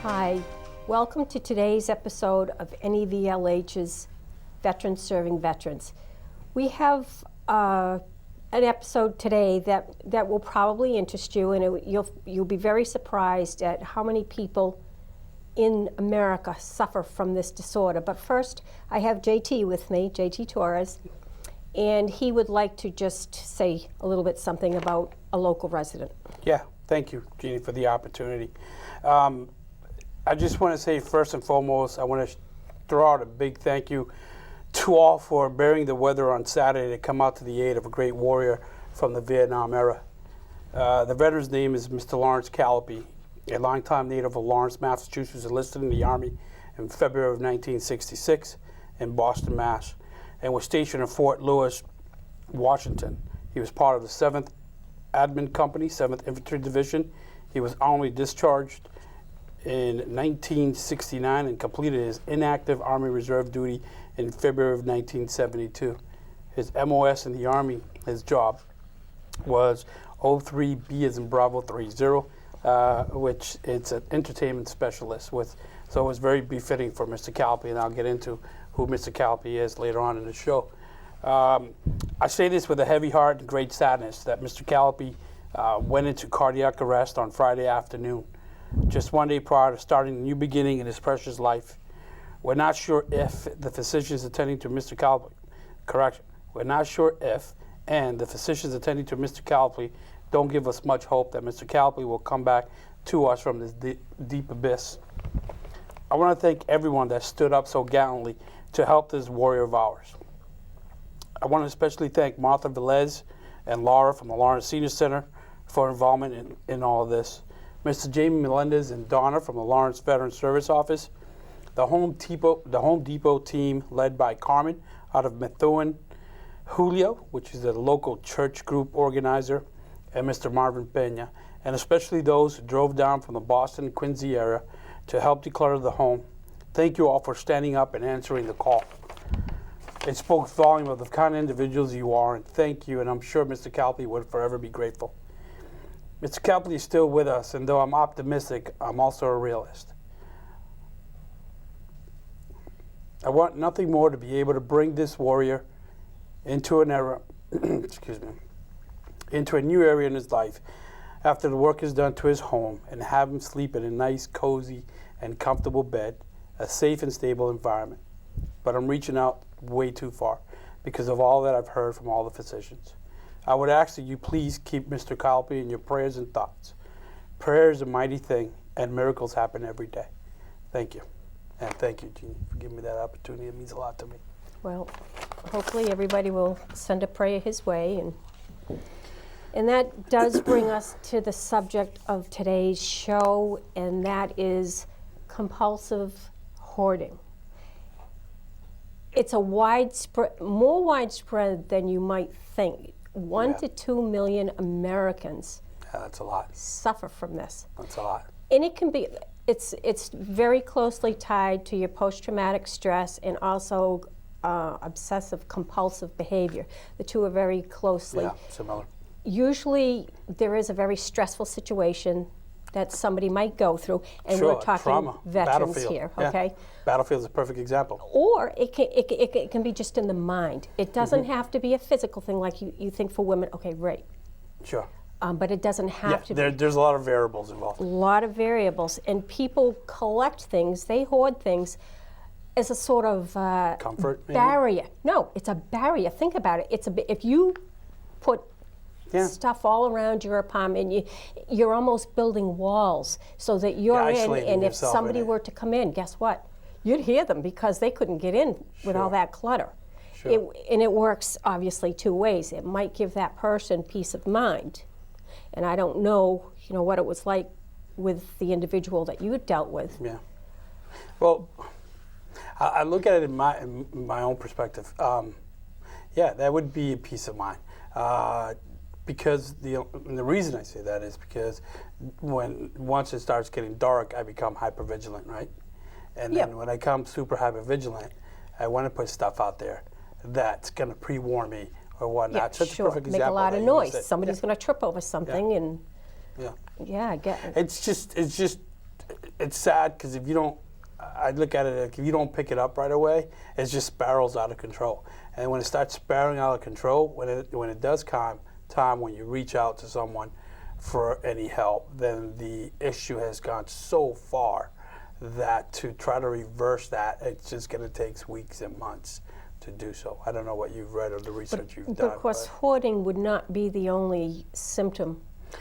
Hi, welcome to today's episode of NEVLH's Veterans Serving Veterans. We have an episode today that will probably interest you, and you'll be very surprised at how many people in America suffer from this disorder. But first, I have JT with me, JT Torres, and he would like to just say a little bit something about a local resident. Yeah, thank you, Jeannie, for the opportunity. I just want to say first and foremost, I want to throw out a big thank you to all for bearing the weather on Saturday to come out to the aid of a great warrior from the Vietnam era. The veteran's name is Mr. Lawrence Callipy, a longtime native of Lawrence, Massachusetts, enlisted in the Army in February of 1966 in Boston, Mass., and was stationed in Fort Lewis, Washington. He was part of the 7th Admin Company, 7th Infantry Division. He was honorably discharged in 1969 and completed his inactive Army Reserve duty in February of 1972. His MOS in the Army, his job, was 03B as in Bravo 30, which it's an entertainment specialist so it was very befitting for Mr. Callipy, and I'll get into who Mr. Callipy is later on in the show. I say this with a heavy heart and great sadness that Mr. Callipy went into cardiac arrest on Friday afternoon, just one day prior to starting a new beginning in his precious life. We're not sure if the physicians attending to Mr. Callipy, we're not sure if, and the physicians attending to Mr. Callipy don't give us much hope that Mr. Callipy will come back to us from this deep abyss. I want to thank everyone that stood up so gallantly to help this warrior of ours. I want to especially thank Martha Velez and Laura from the Lawrence Senior Center for involvement in all of this. Mr. Jamie Melendez and Donna from the Lawrence Veteran Service Office, the Home Depot team led by Carmen out of Methuen, Julio, which is a local church group organizer, and Mr. Marvin Pena, and especially those who drove down from the Boston and Quincy area to help declutter the home. Thank you all for standing up and answering the call. It spoke volume of the kind of individuals you are, and thank you, and I'm sure Mr. Callipy would forever be grateful. Mr. Callipy is still with us, and though I'm optimistic, I'm also a realist. I want nothing more to be able to bring this warrior into an era, into a new area in his life after the work is done to his home, and have him sleep in a nice, cozy, and comfortable bed, a safe and stable environment. But I'm reaching out way too far because of all that I've heard from all the physicians. I would ask that you please keep Mr. Callipy in your prayers and thoughts. Prayer is a mighty thing, and miracles happen every day. Thank you. And thank you, Jeannie, for giving me that opportunity. It means a lot to me. Well, hopefully everybody will send a prayer his way. And that does bring us to the subject of today's show, and that is compulsive hoarding. It's a more widespread than you might think. 1 to 2 million Americans that's a lot. Suffer from this. That's a lot. And it can be, it's very closely tied to your post-traumatic stress and also obsessive compulsive behavior. The two are very closely. Yeah, similar. Usually there is a very stressful situation that somebody might go through, and sure, we're talking trauma, veterans here, okay? Yeah. Battlefield is a perfect example. Or it can be just in the mind. It doesn't have to be a physical thing like you think for women, okay, rape. Sure. But it doesn't have to be. There's a lot of variables involved. A lot of variables. And people collect things, they hoard things as a sort of comfort, maybe? Barrier. No, it's a barrier. Think about it. If you put stuff all around your apartment, you're almost building walls so that you're in, and if somebody were to come in, guess what? You'd hear them because they couldn't get in with all that clutter. Sure. And it works obviously two ways. It might give that person peace of mind. And I don't know, what it was like with the individual that you dealt with. Yeah. Well, I look at it in my own perspective. That would be a peace of mind. Because the reason I say that is because once it starts getting dark, I become hypervigilant, right? And then when I come super hypervigilant, I want to put stuff out there that's going to pre-warn me or whatnot. Yeah, Such a perfect Make example. a lot of noise. Somebody's going to trip over something, and yeah, I get it. it's just it's sad because if you don't, I look at it like if you don't pick it up right away, it just spirals out of control. And when it starts spiraling out of control, when it does come time when you reach out to someone for any help, then the issue has gone so far that to try to reverse that, it's just going to take weeks and months to do so. I don't know what you've read or the research you've done. But of course, hoarding would not be the only symptom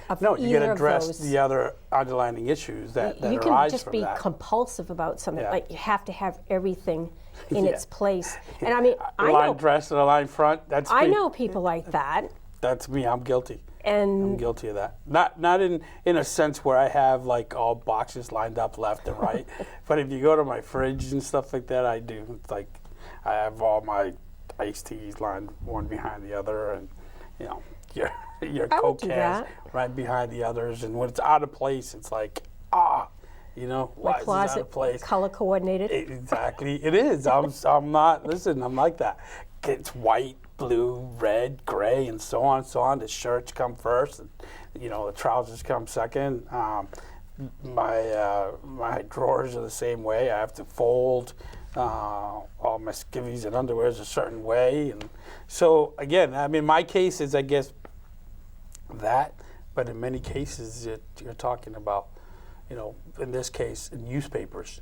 of no, you either got to of address those. the other underlying issues that You can arise just from be that. compulsive about something. Yeah. Like you have to have everything in Yeah. its place. And I mean, A I line know, dress and a line front. That's I me. know people like that. That's me. I'm guilty. I'm And guilty of that. Not in a sense where I have like all boxes lined up left and right, but if you go to my fridge and stuff like that, I do. It's like I have all my iced teas lined one behind the other, and you know your I would Coke do cans that. right behind the others. And when it's out of place, it's like you know, my why is this out closet of place? color coordinated. Exactly, it is. I'm not. Listen, I'm like that. It's white, blue, red, gray, and so on and so on. The shirts come first, and you know the trousers come second. My drawers are the same way. I have to fold all my skivvies and underwears a certain way, and so again, I mean, my case is, I guess, that. But in many cases, you're talking about, you know, in this case, newspapers.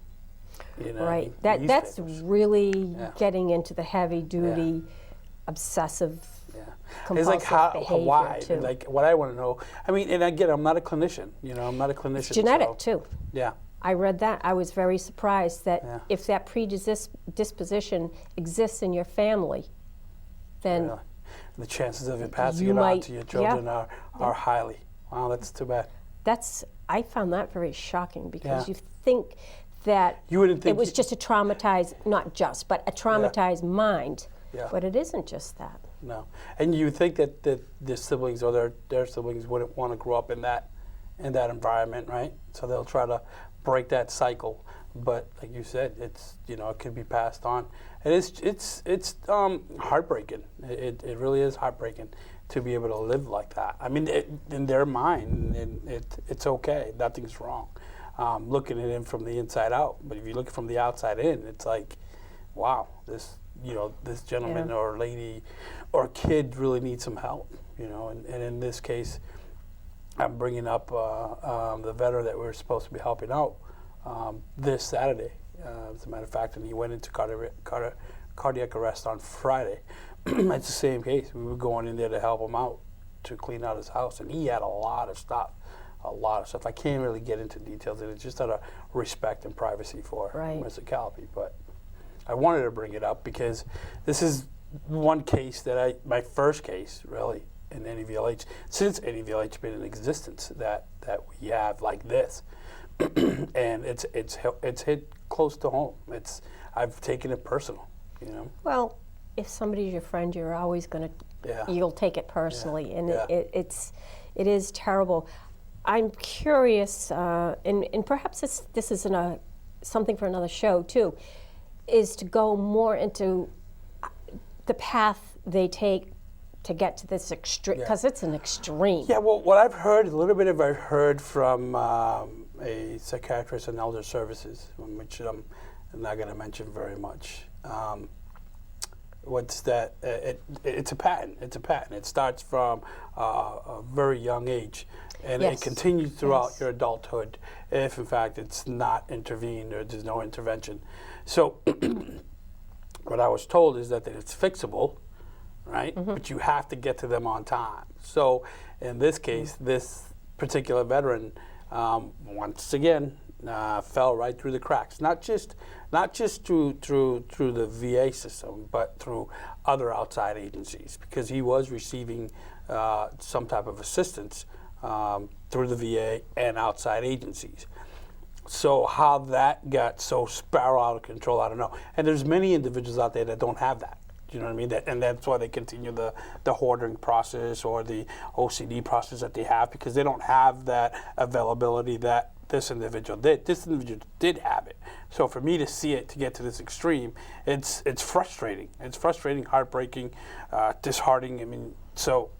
You know, Right. That's newspapers. really Yeah. getting into the heavy duty, obsessive, Yeah. It's compulsive like how, behavior why? too. Like what I want to know. I mean, and again, I'm not a clinician. You know, I'm not a clinician. genetic so, too. Yeah. I read that. I was very surprised that Yeah. if that predisposition exists in your family, then Really. The chances of it passing You it on might- to your children yeah. are highly. Wow, that's too bad. I found that very shocking because Yeah. you think that You wouldn't it think was just a traumatized, not just, but a traumatized mind. Yeah. But it isn't just that. No, and you think that their siblings or their siblings wouldn't want to grow up in that environment, right? So they'll try to break that cycle. But like you said, it's, you know, it could be passed on. And it's heartbreaking. It really is heartbreaking to be able to live like that. I mean, in their mind, it's okay. Nothing's wrong. Looking at it from the inside out, but if you look from the outside in, it's like, wow, this gentleman Yeah. or lady or kid really needs some help, you know. And in this case, I'm bringing up the veteran that we're supposed to be helping out this Saturday, as a matter of fact, and he went into cardiac arrest on Friday. It's the same case. We were going in there to help him out, to clean out his house, and he had a lot of stuff. I can't really get into details, and it's just out of respect and privacy for Right. Mr. Calpe. But I wanted to bring it up because this is one case that my first case, really, in NEVLH, since NEVLH been in existence, that we have like this. And it's hit close to home. I've taken it personal, you know. Well, if somebody's your friend, you're always going to, Yeah. you'll take it personally, and Yeah. it is terrible. I'm curious, and perhaps this is something for another show too, is to go more into the path they take to get to this extreme, because it's an extreme. Yeah, well, what I've heard, I've heard from a psychiatrist in Elder Services, which I'm not going to mention very much. What's that? It's a pattern. It's a pattern. It starts from a very young age, and Yes. it continues throughout Yes. your adulthood if, in fact, it's not intervened or there's no intervention. So what I was told is that it's fixable, right? But you have to get to them on time. So in this case, this particular veteran, once again, fell right through the cracks. Not just through the VA system, but through other outside agencies, because he was receiving some type of assistance through the VA and outside agencies. So how that got so spiral out of control, I don't know. And there's many individuals out there that don't have that. You know what I mean? And that's why they continue the hoarding process or the OCD process that they have, because they don't have that availability that this individual did. This individual did have it. So for me to see it, to get to this extreme, it's frustrating. It's frustrating, heartbreaking, disheartening. I mean, so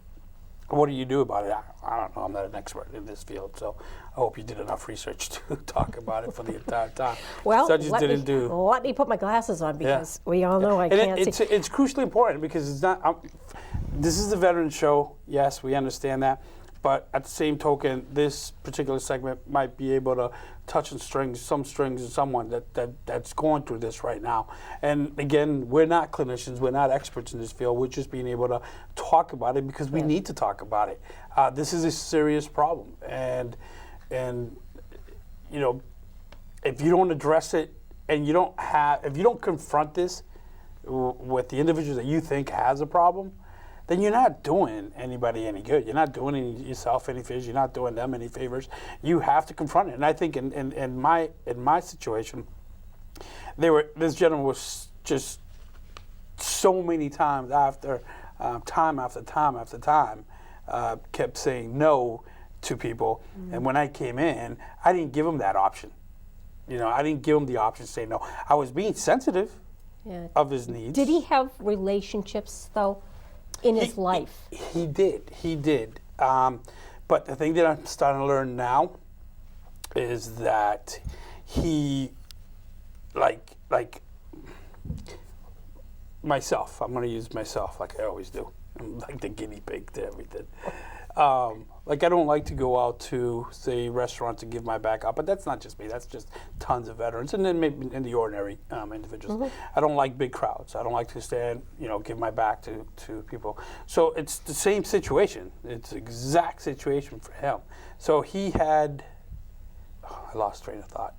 what do you do about it? I don't know. I'm not an expert in this field, so I hope you did enough research to talk about it for the entire time. Well, so I just let me put my glasses on because we all know I and can't see. it's crucially important because it's not. This is the veteran show. Yes, we understand that. But at the same token, this particular segment might be able to touch some strings of someone that's going through this right now. And again, we're not clinicians, we're not experts in this field. We're just being able to talk about it because we need to talk about it. This is a serious problem, and you know, if you don't address it and if you don't confront this with the individuals that you think has a problem, then you're not doing anybody any good. You're not doing yourself any favors. You're not doing them any favors. You have to confront it. And I think in my situation, this gentleman was just so many times time after time, kept saying no to people. Mm-hmm. And when I came in, I didn't give him that option. You know, I didn't give him the option to say no. I was being sensitive of his needs. Did he have relationships though? In his life, he did. But the thing that I'm starting to learn now is that he, like myself. I'm going to use myself like I always do. I'm like the guinea pig to everything. Like I don't like to go out to say restaurants and give my back up, but that's not just me. That's just tons of veterans, and then maybe in the ordinary individuals. Mm-hmm. I don't like big crowds. I don't like to stand, give my back to people. So it's the same situation. It's the exact situation for him. So he had. I lost train of thought.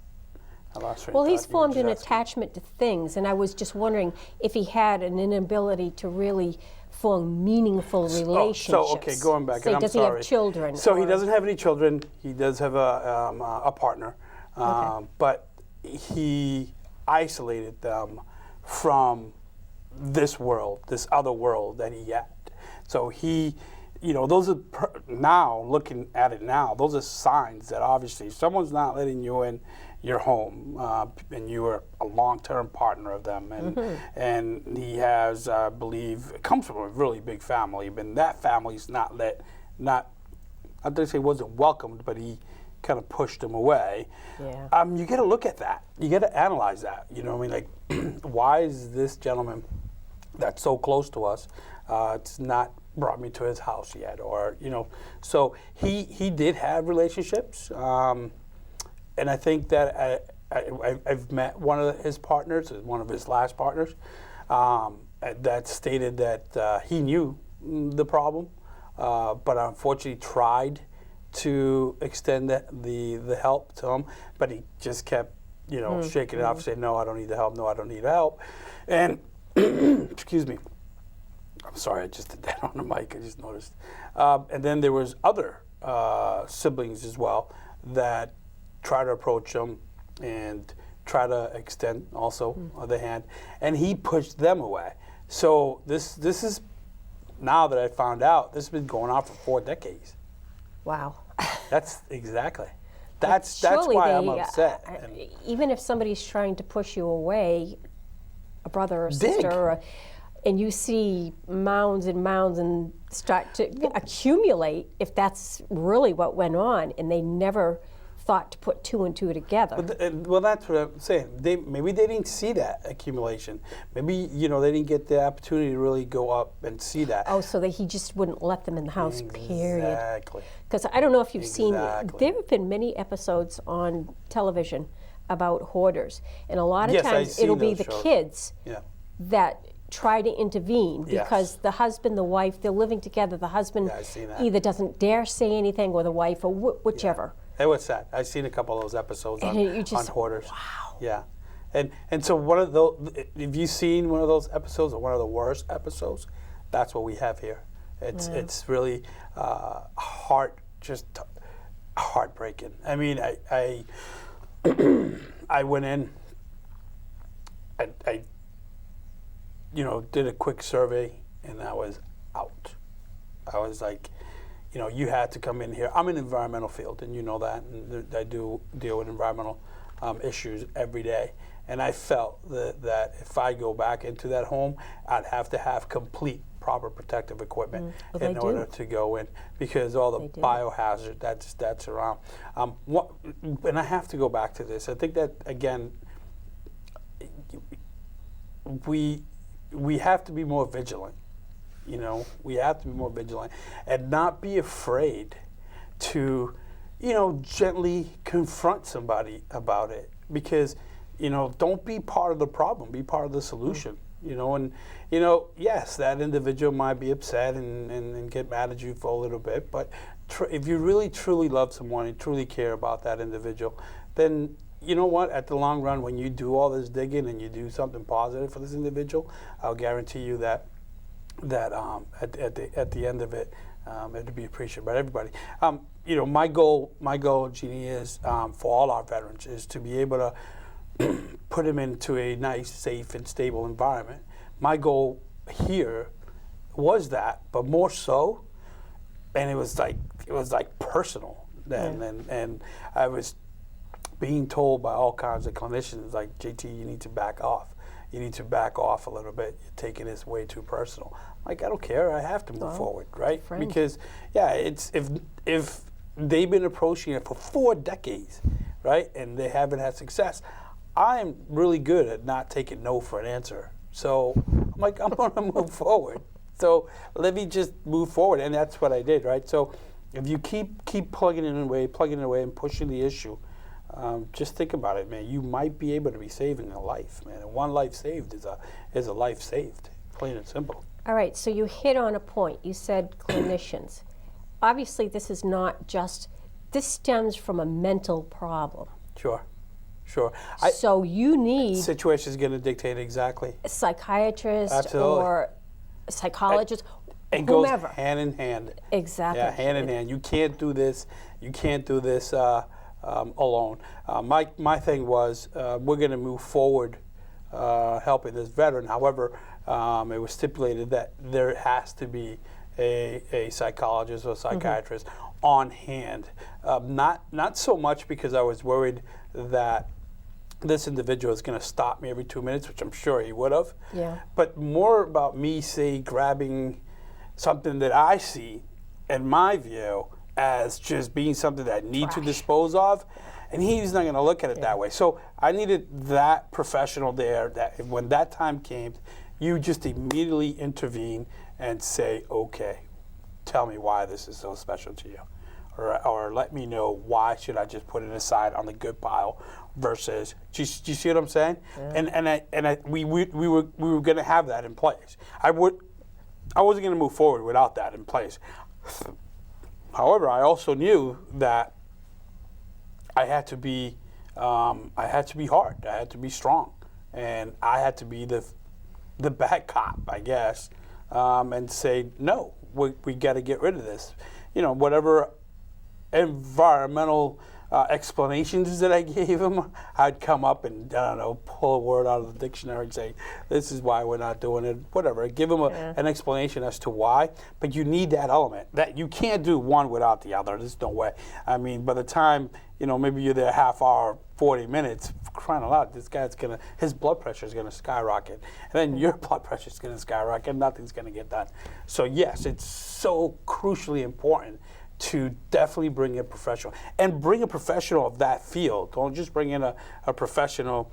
Well, he's formed an attachment to things, and I was just wondering if he had an inability to really form meaningful relationships. So okay, going back, and I'm does sorry. He have children? So he doesn't have any children. He does have a partner, but he isolated them from this world, this other world that he had. So he, those are now looking at it now. Those are signs that obviously if someone's not letting you in your home, and you are a long-term partner of them, and he has, I believe, comes from a really big family, but that family's not I don't say wasn't welcomed, but he kind of pushed him away. Yeah. You got to look at that. You got to analyze that. You know what I mean? Like, why is this gentleman that's so close to us, it's not brought me to his house yet, or so he did have relationships. And I think that I've met one of his partners, one of his last partners, that stated that he knew the problem, but unfortunately tried to extend the help to him, but he just kept, shaking it off, saying, no, I don't need the help, no, I don't need the help. And, excuse me, I'm sorry, I just did that on the mic, I just noticed. And then there was other siblings as well that try to approach him and try to extend also the hand, and he pushed them away. So this is, now that I found out, this has been going on for 4 decades. Wow. That's why I'm upset. Even if somebody's trying to push you away, a brother or sister, and you see mounds and mounds and start to accumulate, if that's really what went on, and they never thought to put 2 and 2 together. Well, that's what I'm saying. Maybe they didn't see that accumulation. Maybe they didn't get the opportunity to really go up and see that. Oh, so that he just wouldn't let them in the house. Period. Exactly. Because I don't know if you've seen. There have been many episodes on television about hoarders, and a lot of times it'll be the kids that try to intervene because the husband, the wife, they're living together. The husband either doesn't dare say anything, or the wife, or whichever. It was sad. I've seen a couple of those episodes on hoarders. Wow. Yeah, and so one of those. If you've seen one of those episodes, or one of the worst episodes, that's what we have here. It's really heartbreaking. I mean, I went in. I did a quick survey, and I was out. I was like, you had to come in here. I'm in the environmental field, and you know that, and I do deal with environmental issues every day. And I felt that if I go back into that home, I'd have to have complete proper protective equipment Well, in order to go in, because all the They do. biohazard that's around. And I have to go back to this. I think that, again, we have to be more vigilant. You know, we have to be more vigilant and not be afraid to, gently confront somebody about it, because, don't be part of the problem, be part of the solution. Yes, that individual might be upset and get mad at you for a little bit, but if you really truly love someone and truly care about that individual, then you know what? At the long run, when you do all this digging and you do something positive for this individual, I'll guarantee you that at the end of it, it'll be appreciated by everybody. My goal, Jeannie, is for all our veterans is to be able to put them into a nice, safe, and stable environment. My goal here was that, but more so, and it was like personal then, and I was being told by all kinds of clinicians, like, JT, you need to back off. You need to back off a little bit. You're taking this way too personal. Like, I don't care. I have to move forward, right? Because, it's if they've been approaching it for 4 decades, right, and they haven't had success, I'm really good at not taking no for an answer. So I'm like, I'm going to move forward. So let me just move forward, and that's what I did, right? So if you keep plugging it away, and pushing the issue, just think about it, man. You might be able to be saving a life, man. And one life saved is a life saved, plain and simple. All right, so you hit on a point. You said clinicians. Obviously, this stems from a mental problem. Sure. So you need Situation is going to dictate exactly. a psychiatrist Absolutely. or a psychologist, It whomever. goes hand in hand. Exactly. Yeah, hand in hand. You can't do this. You can't do this alone. My thing was we're going to move forward helping this veteran. However, it was stipulated that there has to be a psychologist or psychiatrist on hand. Not so much because I was worried that this individual is going to stop me every 2 minutes, which I'm sure he would have. Yeah. But more about me, grabbing something that I see, in my view, as just being something that I need to dispose of, and he's not going to look at it that way. So I needed that professional there, that when that time came, you just immediately intervene and say, okay, tell me why this is so special to you. Or let me know why should I just put it aside on the good pile versus, do you see what I'm saying? Yeah. And we were going to have that in place. I wasn't going to move forward without that in place. However, I also knew that I had to be hard. I had to be strong, and I had to be the bad cop, I guess, and say no. We got to get rid of this. Whatever environmental explanations that I gave him, I'd come up and, pull a word out of the dictionary and say, this is why we're not doing it, whatever. Give him an explanation as to why, but you need that element. That you can't do one without the other. There's no way. I mean, by the time, maybe you're there a half hour, 40 minutes, crying out loud, his blood pressure is going to skyrocket. And then your blood pressure is going to skyrocket, and nothing's going to get done. So yes, it's so crucially important to definitely bring a professional, and bring a professional of that field. Don't just bring in a professional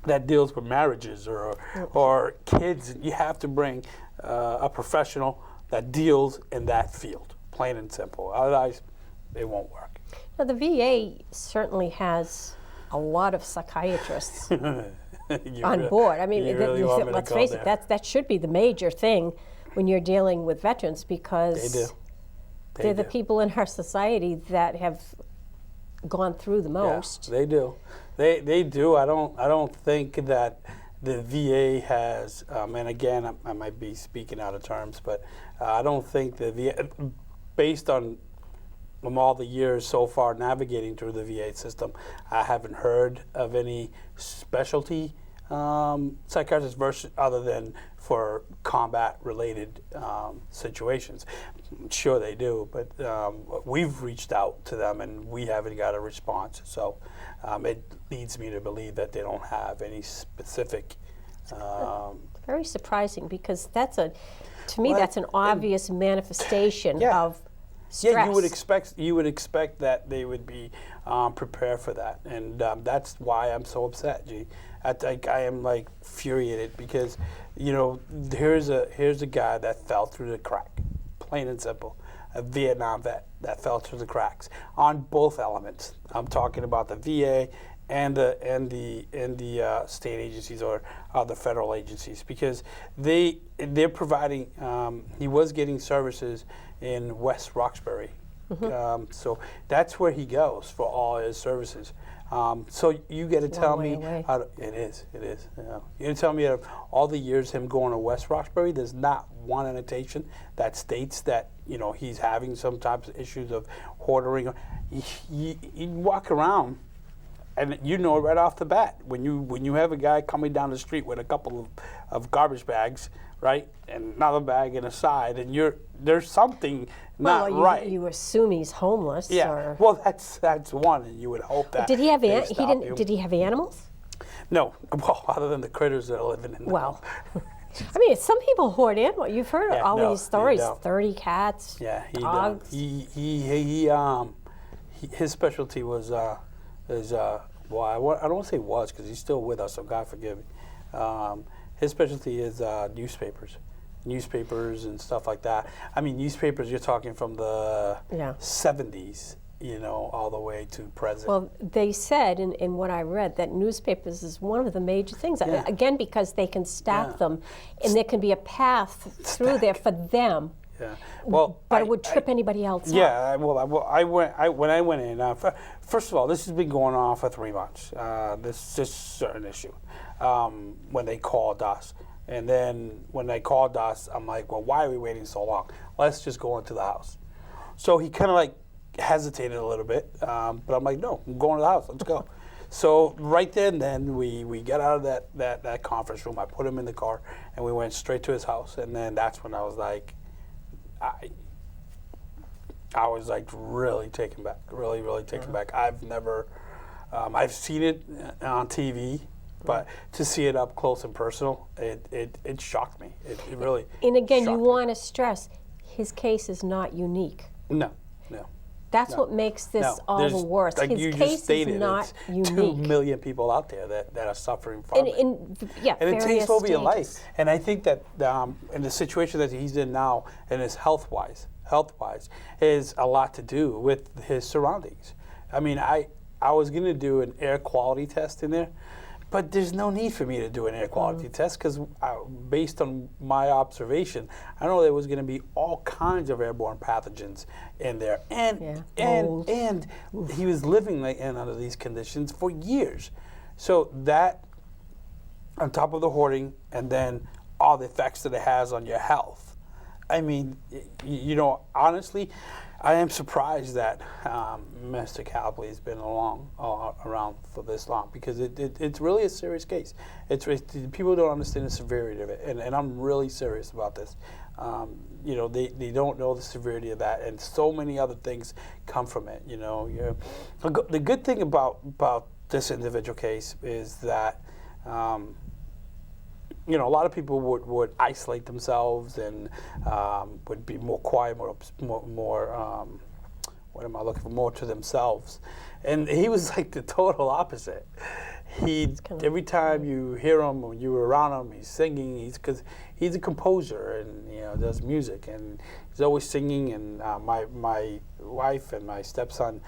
that deals with marriages or kids. You have to bring a professional that deals in that field, plain and simple. Otherwise, it won't work. Now, the VA certainly has a lot of psychiatrists on board. I mean, let's face it, that should be the major thing when you're dealing with veterans, because they do. They're the people in our society that have gone through the most. Yeah, they do. They do. I don't think that the VA has, and again, I might be speaking out of terms, but I don't think the VA, based on all the years so far navigating through the VA system, I haven't heard of any specialty psychiatrists versus other than for combat-related situations. sure they do, but we've reached out to them and we haven't got a response. So it leads me to believe that they don't have any specific. Very surprising, because to me, Well, that's an obvious manifestation Yeah. of stress. Yeah, you would expect that they would be prepared for that, and that's why I'm so upset, G. I am like infuriated because, you know, here's a guy that fell through the crack, plain and simple, a Vietnam vet that fell through the cracks on both elements. I'm talking about the VA and the state agencies or the federal agencies, because they're providing. He was getting services in West Roxbury, so that's where he goes for all his services. So you got to tell way me away. it is. Yeah. You got to tell me, out of all the years him going to West Roxbury, there's not one annotation that states that, you know, he's having some types of issues of hoarding. You walk around, and you know right off the bat when you have a guy coming down the street with a couple of garbage bags, right, and another bag in a side, and there's something not right. You assume he's homeless. Yeah. Or, Well, that's one, and you would hope that. did he have they stop you. Did he have animals? No. Well, other than the critters that are living in the Well, house. I mean, some people hoard animals. You've heard Yeah, all no, these they stories: don't. 30 cats, Yeah, dogs. His specialty was well, I don't want to say was, because he's still with us, so God forgive me. His specialty is newspapers and stuff like that. I mean, newspapers, you're talking from the Yeah. 70s, you know, all the way to present. Well, they said in what I read that newspapers is one of the major things. Yeah. Again, because they can stack Yeah. them, and there can be a path through there for them. Yeah. Well, But it would trip anybody else up. Yeah, when I went in. First of all, this has been going on for 3 months. This certain issue. When they called us, and then when they called us, I'm like, well, why are we waiting so long? Let's just go into the house. So he kind of like hesitated a little bit, but I'm like, no, I'm going to the house. Let's go. So right there and then we got out of that conference room. I put him in the car, and we went straight to his house. And then that's when I was like, I was like really taken back, really taken back. I've never, I've seen it on TV, but to see it up close and personal, it shocked me. It really. And again, you shocked me. want to stress, his case is not unique. No. That's No. what makes this No, all there's- the worse. Like His you case just stated, is not it's 2 unique. million people out there that are suffering from it. And it And it various takes over your life. stages. And I think that in the situation that he's in now, and his health-wise, is a lot to do with his surroundings. I mean, I was going to do an air quality test in there, but there's no need for me to do an air quality test, because based on my observation, I know there was going to be all kinds of airborne pathogens in there, Mold. and he was living under these conditions for years. So that, on top of the hoarding, and then all the effects that it has on your health. I mean, you know, honestly, I am surprised that Mr. Copley has been around for this long, because it's really a serious case. People don't understand the severity of it, and I'm really serious about this. You know, they don't know the severity of that, and so many other things come from it. You know, the good thing about this individual case is that. You know, a lot of people would isolate themselves and would be more quiet, more what am I looking for? More to themselves. And he was like the total opposite. Every time you hear him or you were around him, he's singing. Because he's a composer and, you know, does music, and he's always singing. And my wife and my stepson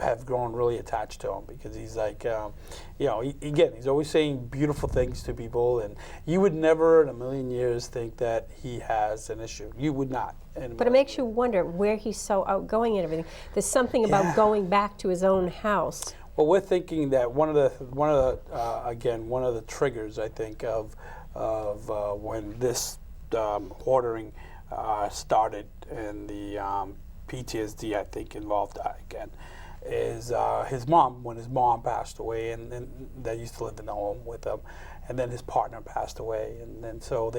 have grown really attached to him, because he's like, you know, he's always saying beautiful things to people, and you would never in a million years think that he has an issue. You would not. But it makes you wonder where he's so outgoing and everything. There's something about going back to his own house. Well, we're thinking that one of the triggers, I think, of when this hoarding started, and the PTSD, I think, involved that again, is his mom. When his mom passed away, and they used to live in the home with him, and then his partner passed away, and then so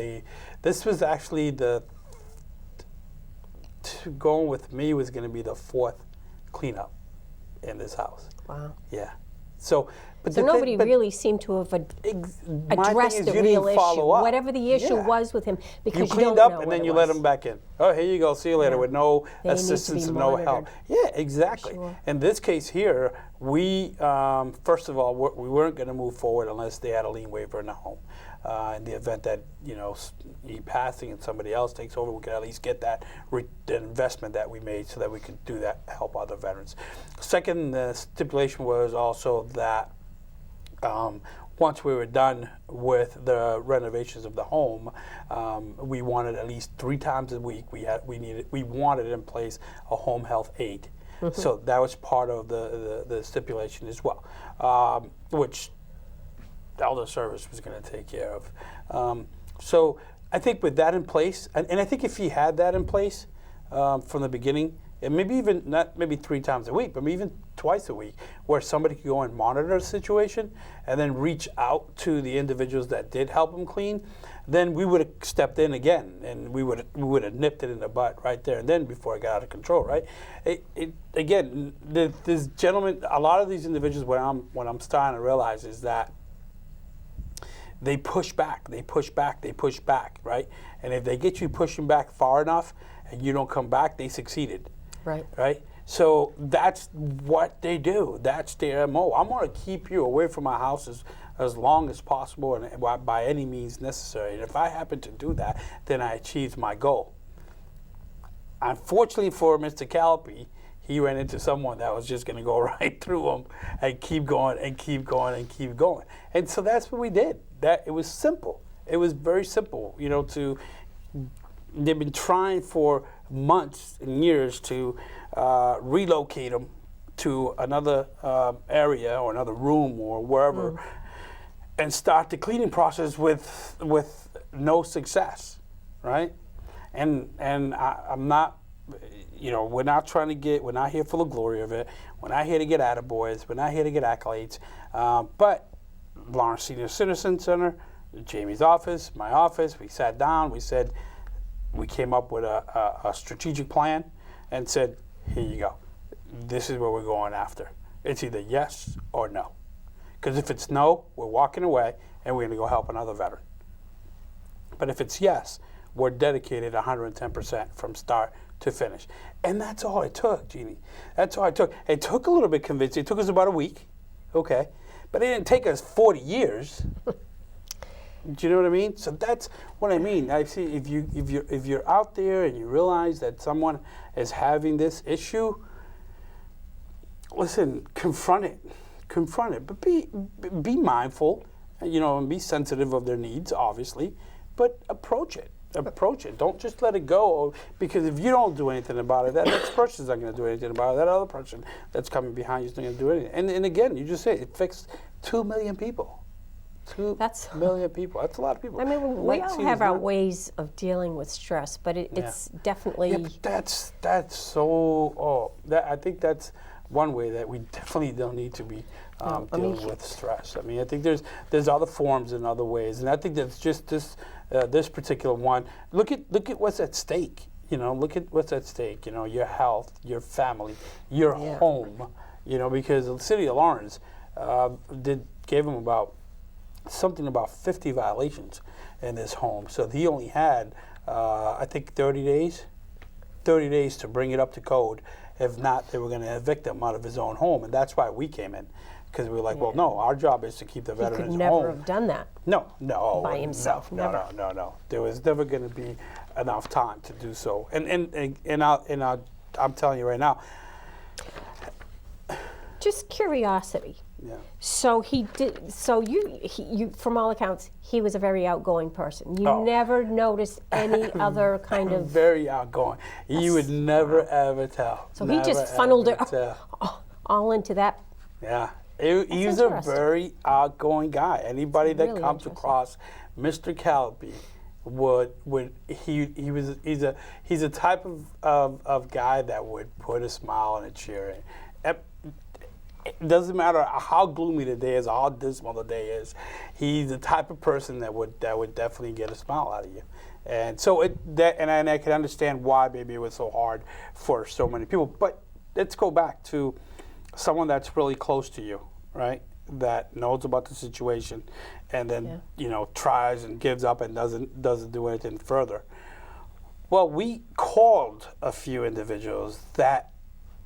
this was actually going with me was going to be the 4th cleanup in this house. Wow. Yeah. So, but So nobody really seemed to have addressed the real issue, whatever the issue was with him, because you cleaned don't up know and what then it you was. let him back in. Oh, here you go. See you later, Yeah. with no They need to be assistance and no help. monitored. Yeah, exactly. Sure. In this case here, we first of all we weren't going to move forward unless they had a lien waiver in the home. In the event that he passing and somebody else takes over, we could at least get that investment that we made so that we could do that, help other veterans. Second, the stipulation was also that once we were done with the renovations of the home, we wanted at least 3 times a week. We wanted in place a home health aide. So that was part of the stipulation as well, which Elder Service was going to take care of. So I think with that in place, and I think if he had that in place from the beginning, and maybe even not maybe 3 times a week, but even twice a week, where somebody could go and monitor the situation and then reach out to the individuals that did help him clean, then we would have stepped in again and we would have nipped it in the butt right there and then before it got out of control, right? Again, this gentleman, a lot of these individuals, what I'm starting to realize is that they push back, right? And if they get you pushing back far enough and you don't come back, they succeeded. Right? So that's what they do. That's their MO. I'm going to keep you away from my house as long as possible and by any means necessary. And if I happen to do that, then I achieved my goal. Unfortunately for Mr. Calpe, he ran into someone that was just going to go right through him and keep going and keep going and keep going. And so that's what we did. It was simple. It was very simple, they've been trying for months and years to relocate him to another area or another room or wherever and start the cleaning process with no success, right? And I'm not, we're not here for the glory of it. We're not here to get attaboys. We're not here to get accolades. But Lawrence Senior Citizen Center, Jamie's office, my office, we sat down, we came up with a strategic plan and said, here you go. This is what we're going after. It's either yes or no. Because if it's no, we're walking away and we're going to go help another veteran. But if it's yes, we're dedicated 110% from start to finish. And that's all it took, Jeannie. That's all it took. It took a little bit convincing. It took us about a week, okay? But it didn't take us 40 years. Do you know what I mean? So that's what I mean. I see if you're out there and you realize that someone is having this issue, listen, confront it, but be mindful, and be sensitive of their needs, obviously, but approach it. Don't just let it go, because if you don't do anything about it, that next person's not going to do anything about it. That other person that's coming behind you is not going to do anything. And again, you just say it fixed 2 million people. 2 million people. That's a lot of people. I mean, we all have our ways of dealing with stress, but it's definitely. Yeah, but that's so. I think that's one way that we definitely don't need to be dealing with stress. I mean, I think there's other forms and other ways, and I think that's just this particular one. Look at what's at stake. Look at what's at stake. Your health, your family, your home. Because the city of Lawrence gave him about 50 violations in this home. So he only had, I think, 30 days to bring it up to code. If not, they were going to evict him out of his own home. And that's why we came in, because we were like, well, no, our job is to keep the veterans home. He could never have done that. No. By himself, never. No. There was never going to be enough time to do so. And I'm telling you right now. Just curiosity. Yeah. So he did. So you, from all accounts, he was a very outgoing person. You never noticed any other kind of. Very outgoing. You would never ever tell. So he just funneled it all into that. Yeah, he's a very outgoing guy. Anybody that really comes across Mr. Calpe he's a type of guy that would put a smile and a cheer in. it doesn't matter how gloomy the day is or how dismal the day is. He's the type of person that would definitely get a smile out of you. And so and I can understand why maybe it was so hard for so many people. But let's go back to someone that's really close to you, right? That knows about the situation, and then tries and gives up and doesn't do anything further. Well, we called a few individuals that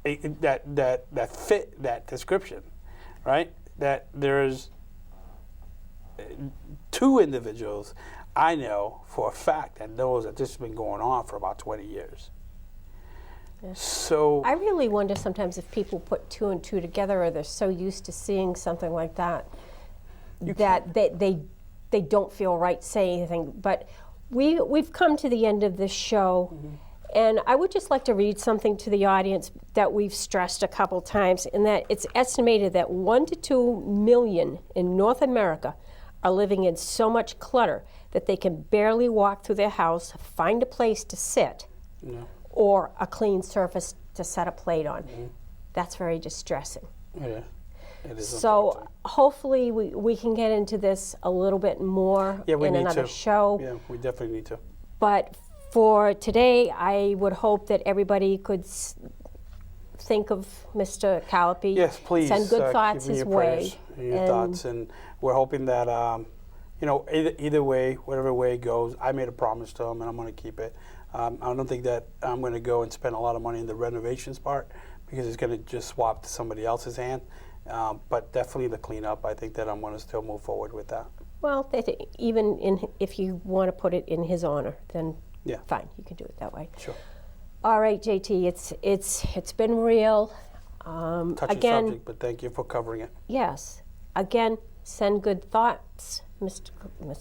fit that description, right? That there's 2 individuals I know for a fact that knows that this has been going on for about 20 years. Yeah. So I really wonder sometimes if people put 2 and 2 together, or they're so used to seeing something like that that they don't feel right saying anything. But we've come to the end of this show, and I would just like to read something to the audience that we've stressed a couple times, in that it's estimated that 1 to 2 million in North America are living in so much clutter that they can barely walk through their house, find a place to sit, or a clean surface to set a plate on. That's very distressing. Yeah, it is. So hopefully we can get into this a little bit more in another show. Yeah, we definitely need to. But for today, I would hope that everybody could think of Mr. Calapi. Yes, please. Send good thoughts give me his your way. prayers and your thoughts, and we're hoping that either way, whatever way it goes, I made a promise to him, and I'm going to keep it. I don't think that I'm going to go and spend a lot of money in the renovations part, because it's going to just swap to somebody else's hand. But definitely the cleanup, I think that I'm going to still move forward with that. Well, if you want to put it in his honor, then fine, you can do it that way. Sure. All right, JT, it's been real. Touchy subject, but thank you for covering it. Yes. Again, send good thoughts, Mr.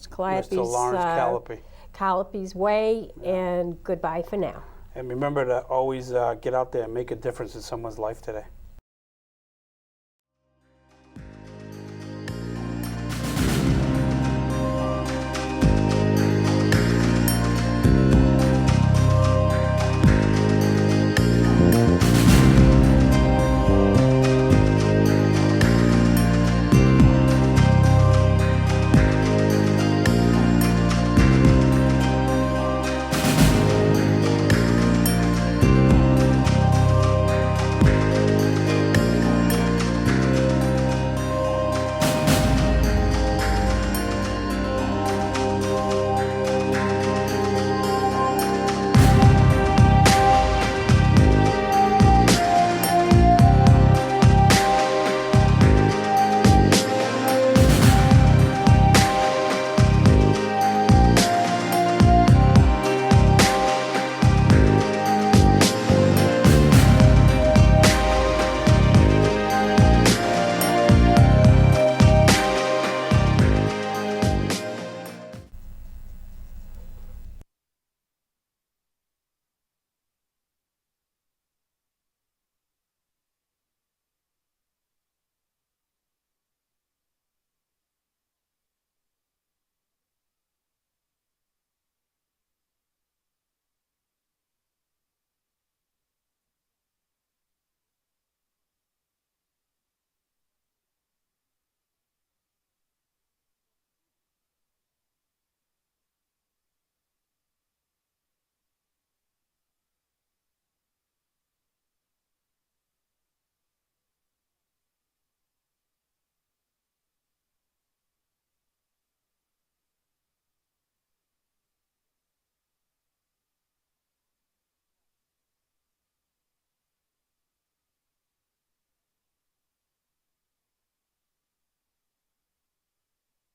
Calapi's, Mr. Lawrence Calapi's way, and goodbye for now. And remember to always get out there and make a difference in someone's life today.